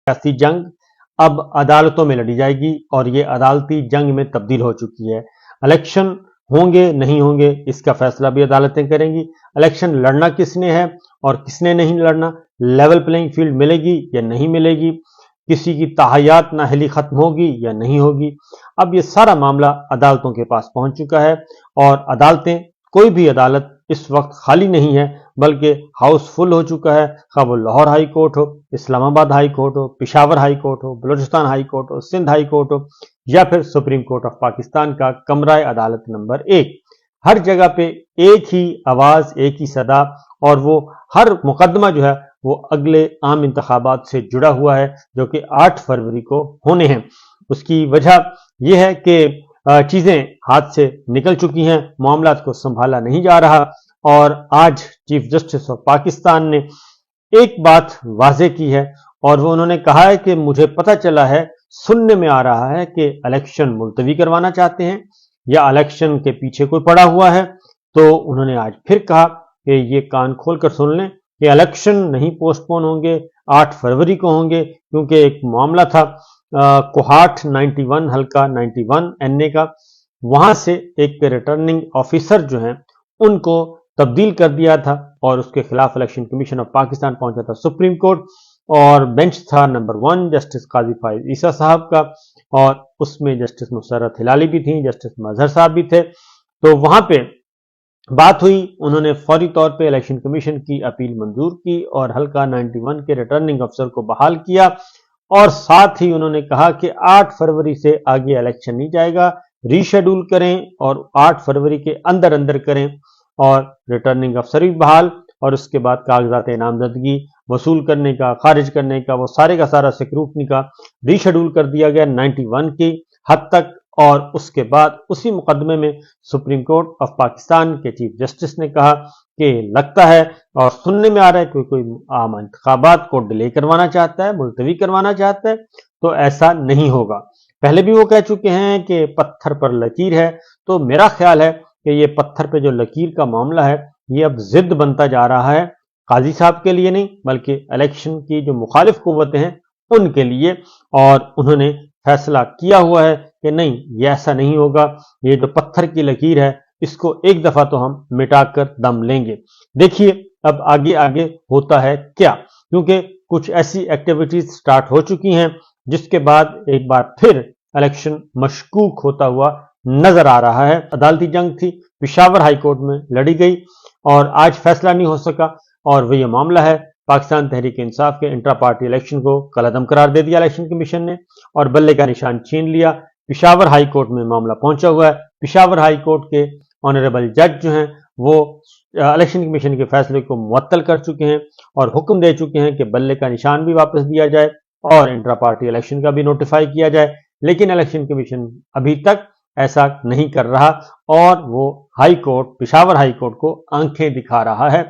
सियासी जंग अब अदालतों में लड़ी जाएगी और ये अदालती जंग में तब्दील हो चुकी है। इलेक्शन होंगे नहीं होंगे इसका फैसला भी अदालतें करेंगी। इलेक्शन लड़ना किसने है और किसने नहीं लड़ना, लेवल प्लेइंग फील्ड मिलेगी या नहीं मिलेगी, किसी की ताहयात नाअहली खत्म होगी या नहीं होगी, अब ये सारा मामला अदालतों के पास पहुंच चुका है। और अदालतें, कोई भी अदालत इस वक्त खाली नहीं है, बल्कि हाउसफुल हो चुका है। खा वो लाहौर हाई कोर्ट हो, इस्लामाबाद हाई कोर्ट हो, पिशावर हाई कोर्ट हो, बलूचिस्तान हाई कोर्ट हो, सिंध हाई कोर्ट हो, या फिर सुप्रीम कोर्ट ऑफ पाकिस्तान का कमरा अदालत नंबर 1, हर जगह पे एक ही आवाज, एक ही सदा, और वो हर मुकदमा जो है वो अगले आम इंतखाबात से जुड़ा हुआ है जो कि 8 फरवरी को होने हैं। उसकी वजह यह है कि चीजें हाथ से निकल चुकी हैं, मामला को संभाला नहीं जा रहा। और आज चीफ जस्टिस ऑफ पाकिस्तान ने एक बात वाजे की है और वो उन्होंने कहा है कि मुझे पता चला है, सुनने में आ रहा है कि इलेक्शन मुलतवी करवाना चाहते हैं या इलेक्शन के पीछे कोई पड़ा हुआ है। तो उन्होंने आज फिर कहा कि ये कान खोलकर सुन लें कि इलेक्शन नहीं पोस्टपोन होंगे, 8 फरवरी को होंगे, क्योंकि एक मामला था कोहाट 91 हल्का 91 एनए का, वहां से एक रिटर्निंग ऑफिसर जो हैं उनको तब्दील कर दिया था और उसके खिलाफ इलेक्शन कमीशन ऑफ पाकिस्तान पहुंचा था सुप्रीम कोर्ट, और बेंच था नंबर 1 जस्टिस काजी फाइज ईसा साहब का, और उसमें जस्टिस मुसर्रत हिलाली भी थी, जस्टिस मजहर साहब भी थे। तो वहां पे बात हुई, उन्होंने फौरी तौर पे इलेक्शन कमीशन की अपील मंजूर की और हल्का 91 के रिटर्निंग अफसर को बहाल किया, और साथ ही उन्होंने कहा कि 8 फरवरी से आगे इलेक्शन नहीं जाएगा, रीशेड्यूल करें और 8 फरवरी के अंदर अंदर करें, और रिटर्निंग अफसर भी बहाल, और उसके बाद कागजात नामजदगी वसूल करने का, खारिज करने का, वो सारे का सारा सिक्रूटनी का रीशेड्यूल कर दिया गया 91 की हद तक। और उसके बाद उसी मुकदमे में सुप्रीम कोर्ट ऑफ पाकिस्तान के चीफ जस्टिस ने कहा कि लगता है और सुनने में आ रहा है कि कोई आम इंतखाबात को डिले करवाना चाहता है, मुलतवी करवाना चाहता है, तो ऐसा नहीं होगा। पहले भी वो कह चुके हैं कि पत्थर पर लकीर है, तो मेरा ख्याल है कि ये पत्थर पे जो लकीर का मामला है ये अब जिद बनता जा रहा है, काजी साहब के लिए नहीं बल्कि इलेक्शन की जो मुखालिफ कुव्वतें हैं उनके लिए। और उन्होंने फैसला किया हुआ है कि नहीं, ये ऐसा नहीं होगा, ये जो पत्थर की लकीर है इसको एक दफा तो हम मिटाकर दम लेंगे। देखिए अब आगे आगे होता है क्या, क्योंकि कुछ ऐसी एक्टिविटीज स्टार्ट हो चुकी हैं जिसके बाद एक बार फिर इलेक्शन मशकूक होता हुआ नजर आ रहा है। अदालती जंग थी, पिशावर हाई कोर्ट में लड़ी गई और आज फैसला नहीं हो सका, और वह मामला है पाकिस्तान तहरीक इंसाफ के इंट्रा पार्टी इलेक्शन को कलअदम करार दे दिया इलेक्शन कमीशन ने और बल्ले का निशान छीन लिया। पिशावर हाई कोर्ट में मामला पहुंचा हुआ है। पिशावर हाई कोर्ट के ऑनरेबल जज जो हैं वो इलेक्शन कमीशन के फैसले को मुअत्तल कर चुके हैं और हुक्म दे चुके हैं कि बल्ले का निशान भी वापस दिया जाए और इंट्रा पार्टी इलेक्शन का भी नोटिफाई किया जाए। लेकिन इलेक्शन कमीशन अभी तक ऐसा नहीं कर रहा और वो high court, Peshawar high court को आंखें दिखा रहा है।